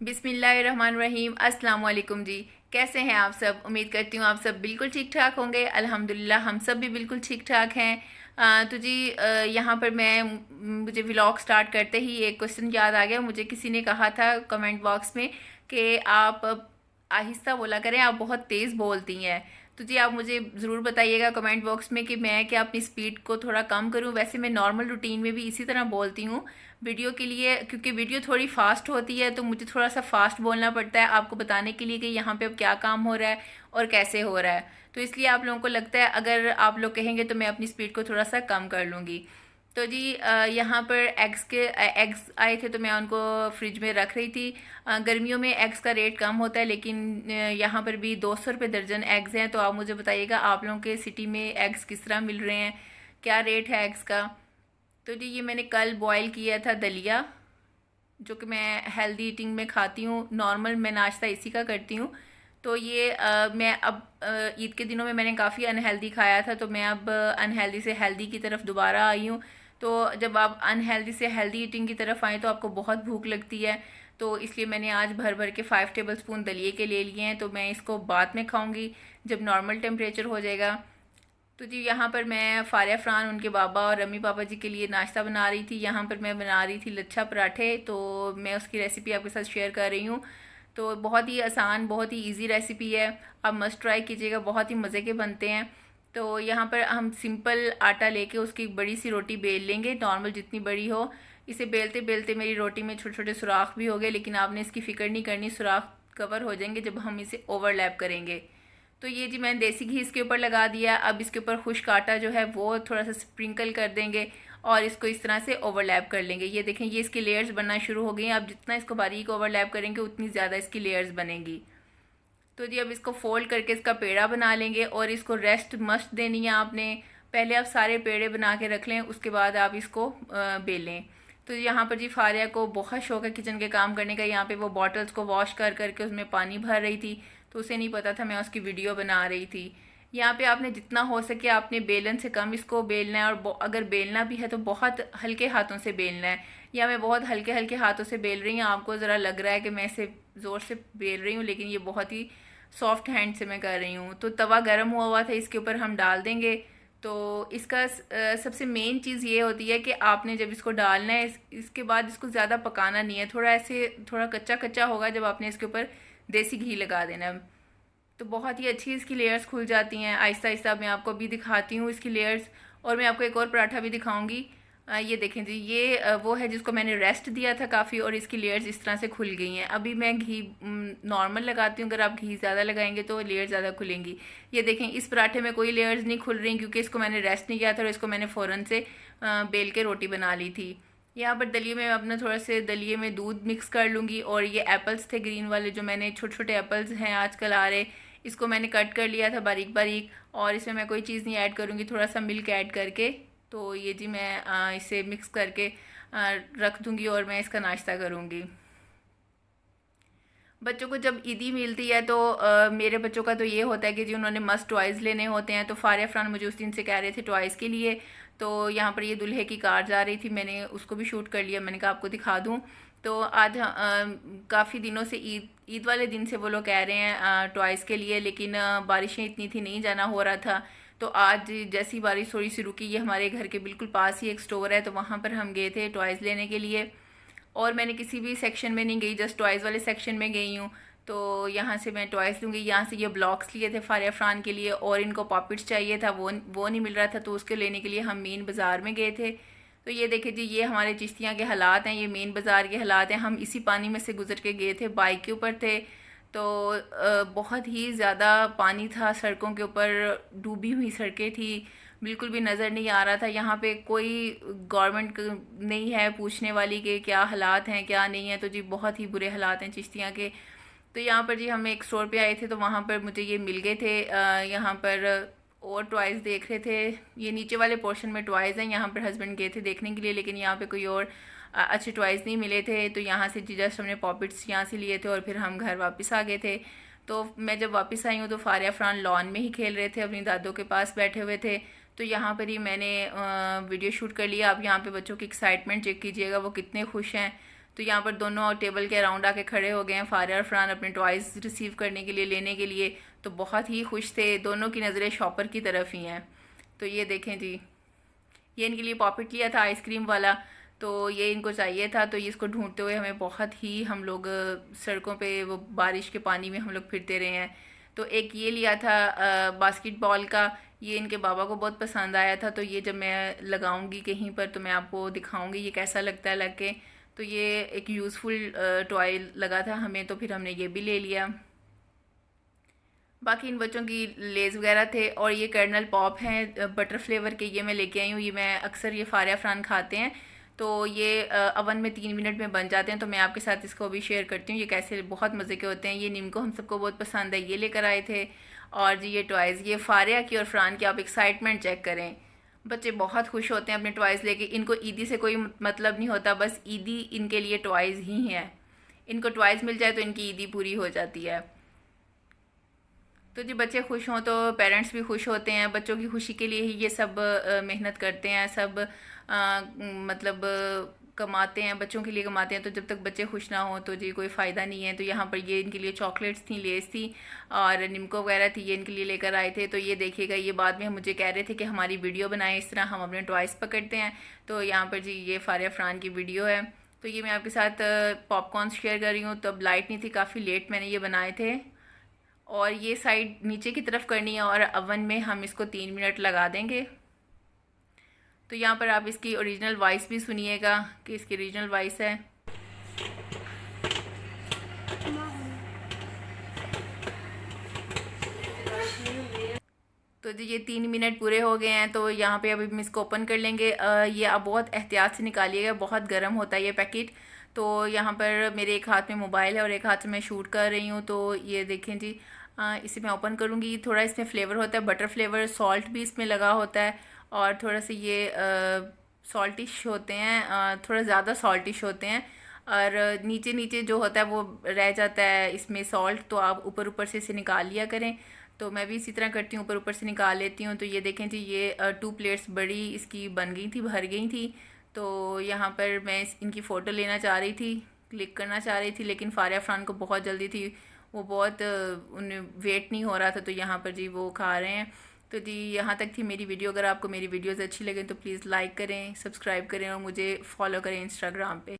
बिस्मिल्लाहिर्रहमानिर्रहीम। अस्सलाम वालेकुम जी। कैसे हैं आप सब? उम्मीद करती हूँ आप सब बिल्कुल ठीक ठाक होंगे। अल्हम्दुलिल्लाह हम सब भी बिल्कुल ठीक ठाक हैं। तो जी यहाँ पर मुझे व्लॉग स्टार्ट करते ही एक क्वेश्चन याद आ गया। मुझे किसी ने कहा था कमेंट बॉक्स में कि आप आहिस्ता बोला करें, आप बहुत तेज़ बोलती हैं। तो जी आप मुझे ज़रूर बताइएगा कमेंट बॉक्स में कि मैं क्या अपनी स्पीड को थोड़ा कम करूं। वैसे मैं नॉर्मल रूटीन में भी इसी तरह बोलती हूँ वीडियो के लिए, क्योंकि वीडियो थोड़ी फास्ट होती है तो मुझे थोड़ा सा फास्ट बोलना पड़ता है आपको बताने के लिए कि यहाँ पे अब क्या काम हो रहा है और कैसे हो रहा है। तो इसलिए आप लोगों को लगता है अगर आप लोग कहेंगे तो मैं अपनी स्पीड को थोड़ा सा कम कर लूँगी। तो जी यहाँ पर एग्स आए थे तो मैं उनको फ्रिज में रख रही थी। गर्मियों में एग्स का रेट कम होता है, लेकिन यहाँ पर भी 200 रुपये दर्जन एग्स हैं। तो आप मुझे बताइएगा आप लोगों के सिटी में एग्स किस तरह मिल रहे हैं, क्या रेट है एग्स का। तो जी ये मैंने कल बॉयल किया था दलिया, जो कि मैं हेल्दी ईटिंग में खाती हूँ। नॉर्मल मैं नाश्ता इसी का करती हूँ। तो ये मैं अब ईद के दिनों में मैंने काफ़ी अनहेल्दी खाया था, तो मैं अब अनहेल्दी से हेल्दी की तरफ दोबारा आई हूँ। तो जब आप अनहेल्दी से हेल्दी ईटिंग की तरफ आएँ तो आपको बहुत भूख लगती है। तो इसलिए मैंने आज भर भर के 5 टेबल स्पून दलिए के ले लिए हैं। तो मैं इसको बाद में खाऊंगी जब नॉर्मल टेम्परेचर हो जाएगा। तो जी यहाँ पर मैं फारिया फ़रान, उनके बाबा और रमी पापा जी के लिए नाश्ता बना रही थी। यहाँ पर मैं बना रही थी लच्छा पराठे, तो मैं उसकी रेसिपी आपके साथ शेयर कर रही हूँ। तो बहुत ही आसान, बहुत ही इजी रेसिपी है, आप मस्ट ट्राई कीजिएगा, बहुत ही मज़े के बनते हैं। तो यहाँ पर हम सिंपल आटा लेके उसकी बड़ी सी रोटी बेल लेंगे, नॉर्मल जितनी बड़ी हो। इसे बेलते बेलते मेरी रोटी में छोटे छोटे सुराख भी हो गए, लेकिन आपने इसकी फ़िक्र नहीं करनी, सुराख कवर हो जाएंगे जब हम इसे ओवरलैप करेंगे। तो ये जी मैंने देसी घी इसके ऊपर लगा दिया। अब इसके ऊपर खुश्क आटा जो है वो थोड़ा सा स्प्रिंकल कर देंगे और इसको इस तरह से ओवरलैप कर लेंगे। ये देखें, ये इसकी लेयर्स बनना शुरू हो गई हैं। अब जितना इसको बारीक ओवरलैप करेंगे उतनी ज़्यादा इसकी लेयर्स बनेंगी। तो जी अब इसको फोल्ड करके इसका पेड़ा बना लेंगे और इसको रेस्ट मस्ट देनी है आपने। पहले आप सारे पेड़े बना के रख लें, उसके बाद आप इसको बेलें। तो यहाँ पर जी फारिया को बहुत शौक है किचन के काम करने का। यहाँ पे वो बॉटल्स को वॉश कर करके उसमें पानी भर रही थी, तो उसे नहीं पता था मैं उसकी वीडियो बना रही थी। यहाँ पे आपने जितना हो सके आपने बेलन से कम इसको बेलना है, और अगर बेलना भी है तो बहुत हल्के हाथों से बेलना है। या मैं बहुत हल्के हल्के हाथों से बेल रही हूँ, आपको ज़रा लग रहा है कि मैं इसे ज़ोर से बेल रही हूँ, लेकिन ये बहुत ही सॉफ्ट हैंड से मैं कर रही हूँ। तो तवा गर्म हुआ हुआ था, इसके ऊपर हम डाल देंगे। तो इसका सबसे मेन चीज़ ये होती है कि आपने जब इसको डालना है इसके बाद इसको ज़्यादा पकाना नहीं है, थोड़ा ऐसे थोड़ा कच्चा कच्चा होगा जब आपने इसके ऊपर देसी घी लगा देना है। तो बहुत ही अच्छी इसकी लेयर्स खुल जाती हैं आहिस्ता आहिस्ता। मैं आपको अभी दिखाती हूँ इसकी लेयर्स, और मैं आपको एक और पराठा भी दिखाऊंगी। ये देखें जी, ये वो है जिसको मैंने रेस्ट दिया था काफ़ी, और इसकी लेयर्स इस तरह से खुल गई हैं। अभी मैं घी नॉर्मल लगाती हूँ, अगर आप घी ज़्यादा लगाएंगे तो लेयर ज़्यादा खुलेंगी। ये देखें, इस पराठे में कोई लेयर्स नहीं खुल रही क्योंकि इसको मैंने रेस्ट नहीं किया था और इसको मैंने फ़ौरन से बेल के रोटी बना ली थी। यहाँ पर दलिए में अपना थोड़ा से दलिए में दूध मिक्स कर लूँगी, और ये एप्पल्स थे ग्रीन वाले, जो मैंने छोटे छोटे एप्पल्स हैं आजकल आ रहे, इसको मैंने कट कर लिया था बारीक बारीक। और इसमें मैं कोई चीज़ नहीं ऐड करूँगी, थोड़ा सा मिल्क ऐड करके। तो ये जी मैं इसे मिक्स करके रख दूँगी और मैं इसका नाश्ता करूँगी। बच्चों को जब ईदी मिलती है तो मेरे बच्चों का तो ये होता है कि जी उन्होंने मस्त टॉयज़ लेने होते हैं। तो फारिया फ़रान मुझे उस दिन से कह रहे थे टॉयज़ के लिए। तो यहाँ पर ये दूल्हे की कार जा रही थी, मैंने उसको भी शूट कर लिया, मैंने कहा आपको दिखा दूँ। तो आज काफ़ी दिनों से ईद ईद वाले दिन से वो लोग कह रहे हैं टॉयज़ के लिए, लेकिन बारिशें इतनी थी, नहीं जाना हो रहा था। तो आज जैसी बारिश थोड़ी सी रुकी, ये हमारे घर के बिल्कुल पास ही एक स्टोर है, तो वहाँ पर हम गए थे टॉयज़ लेने के लिए। और मैंने किसी भी सेक्शन में नहीं गई, जस्ट टॉयज़ वाले सेक्शन में गई हूँ। तो यहाँ से मैं टॉयज़ लूँगी। यहाँ से ये ब्लॉक्स लिए थे फारिया फ़रान के लिए, और इनको पॉपिट्स चाहिए था, वो नहीं मिल रहा था, तो उसके लेने के लिए हम मेन बाज़ार में गए थे। तो ये देखे जी, ये हमारे चिश्तियाँ के हालात हैं, ये मेन बाज़ार के हालात हैं। हम इसी पानी में से गुजर के गए थे, बाइक के ऊपर थे। तो बहुत ही ज़्यादा पानी था सड़कों के ऊपर, डूबी हुई सड़कें थी, बिल्कुल भी नज़र नहीं आ रहा था। यहाँ पे कोई गवर्नमेंट नहीं है पूछने वाली कि क्या हालात हैं क्या नहीं है। तो जी बहुत ही बुरे हालात हैं चिश्तियाँ के। तो यहाँ पर जी हम एक स्टोर पे आए थे, तो वहाँ पर मुझे ये मिल गए थे। यहाँ पर और टॉयज़ देख रहे थे, ये नीचे वाले पोर्शन में टॉयज़ हैं। यहाँ पर हस्बैंड गए थे देखने के लिए, लेकिन यहाँ पे कोई और अच्छे टॉयज़ नहीं मिले थे। तो यहाँ से जी जस्ट हमने पॉपिट्स यहाँ से लिए थे और फिर हम घर वापस आ गए थे। तो मैं जब वापस आई हूँ तो फारिया फ़रान लॉन में ही खेल रहे थे, अपनी दादों के पास बैठे हुए थे। तो यहाँ पर ही मैंने वीडियो शूट कर लिया। आप यहाँ पे बच्चों की एक्साइटमेंट चेक कीजिएगा, वो कितने खुश हैं। तो यहाँ पर दोनों टेबल के अराउंड आके खड़े हो गए हैं फारिया और फरहान अपने टॉयज़ रिसीव करने के लिए, लेने के लिए। तो बहुत ही खुश थे, दोनों की नज़रें शॉपर की तरफ ही हैं। तो ये देखें जी, ये इनके लिए पॉकेट लिया था आइसक्रीम वाला, तो ये इनको चाहिए था। तो ये इसको ढूंढते हुए हमें बहुत ही हम लोग सड़कों पे वो बारिश के पानी में हम लोग फिरते रहे हैं। तो एक ये लिया था बास्केटबॉल का, ये इनके बाबा को बहुत पसंद आया था। तो ये जब मैं लगाऊंगी कहीं पर तो मैं आपको दिखाऊंगी ये कैसा लगता है लग के। तो ये एक यूज़फुल टॉय लगा था हमें, तो फिर हमने ये भी ले लिया। बाकी इन बच्चों की लेज़ वगैरह थे, और ये कर्नल पॉप हैं बटर फ्लेवर के, ये मैं लेके आई हूँ। ये मैं अक्सर ये फारिया फरहान खाते हैं। तो ये अवन में 3 मिनट में बन जाते हैं। तो मैं आपके साथ इसको भी शेयर करती हूँ ये कैसे बहुत मज़े के होते हैं। ये निम्को हम सबको बहुत पसंद है, ये लेकर आए थे। और जी ये टॉयज़, ये फारिया की और फरहान की आप एक्साइटमेंट चेक करें। बच्चे बहुत खुश होते हैं अपने टॉयज़ लेके। इनको ईदी से कोई मतलब नहीं होता, बस ईदी इनके लिए टॉयज़ ही हैं। इनको टॉयज़ मिल जाए तो इनकी ईदी पूरी हो जाती है। तो जी बच्चे खुश हों तो पेरेंट्स भी खुश होते हैं। बच्चों की खुशी के लिए ही ये सब मेहनत करते हैं, सब मतलब कमाते हैं, बच्चों के लिए कमाते हैं। तो जब तक बच्चे खुश ना हों तो जी कोई फ़ायदा नहीं है। तो यहाँ पर ये इनके लिए चॉकलेट्स थी, लेस थी और निम्को वगैरह थी, ये इनके लिए लेकर आए थे। तो ये देखिएगा, ये बाद में मुझे कह रहे थे कि हमारी वीडियो बनाएं, इस तरह हम अपने टॉयज़ पकड़ते हैं। तो यहाँ पर जी ये फारिया फरहान की वीडियो है। तो ये मैं आपके साथ पॉपकॉर्न शेयर कर रही हूँ। तो अब लाइट नहीं थी, काफ़ी लेट मैंने ये बनाए थे। और ये साइड नीचे की तरफ करनी है और अवन में हम इसको 3 मिनट लगा देंगे। तो यहाँ पर आप इसकी ओरिजिनल वॉइस भी सुनिएगा कि इसकी ओरिजिनल वॉइस है। तो जी ये 3 मिनट पूरे हो गए हैं। तो यहाँ पे अभी हम इसको ओपन कर लेंगे। ये आप बहुत एहतियात से निकालिएगा, बहुत गर्म होता है ये पैकेट। तो यहाँ पर मेरे एक हाथ में मोबाइल है और एक हाथ से मैं शूट कर रही हूँ। तो ये देखें जी, इसे मैं ओपन करूँगी। थोड़ा इसमें फ्लेवर होता है बटर फ्लेवर, सॉल्ट भी इसमें लगा होता है और थोड़ा सा ये सॉल्टिश होते हैं, थोड़ा ज़्यादा सॉल्टिश होते हैं। और नीचे नीचे जो होता है वो रह जाता है इसमें सॉल्ट, तो आप ऊपर ऊपर से इसे निकाल लिया करें। तो मैं भी इसी तरह करती हूँ, ऊपर ऊपर से निकाल लेती हूँ। तो ये देखें जी, ये 2 प्लेट्स बड़ी इसकी बन गई थी, भर गई थी। तो यहाँ पर मैं इनकी फ़ोटो लेना चाह रही थी, क्लिक करना चाह रही थी, लेकिन फारिया फरहान को बहुत जल्दी थी, वो बहुत उन्हें वेट नहीं हो रहा था। तो यहाँ पर जी वो खा रहे हैं। तो जी यहाँ तक थी मेरी वीडियो। अगर आपको मेरी वीडियोज़ अच्छी लगे तो प्लीज़ लाइक करें, सब्सक्राइब करें और मुझे फॉलो करें इंस्टाग्राम पे।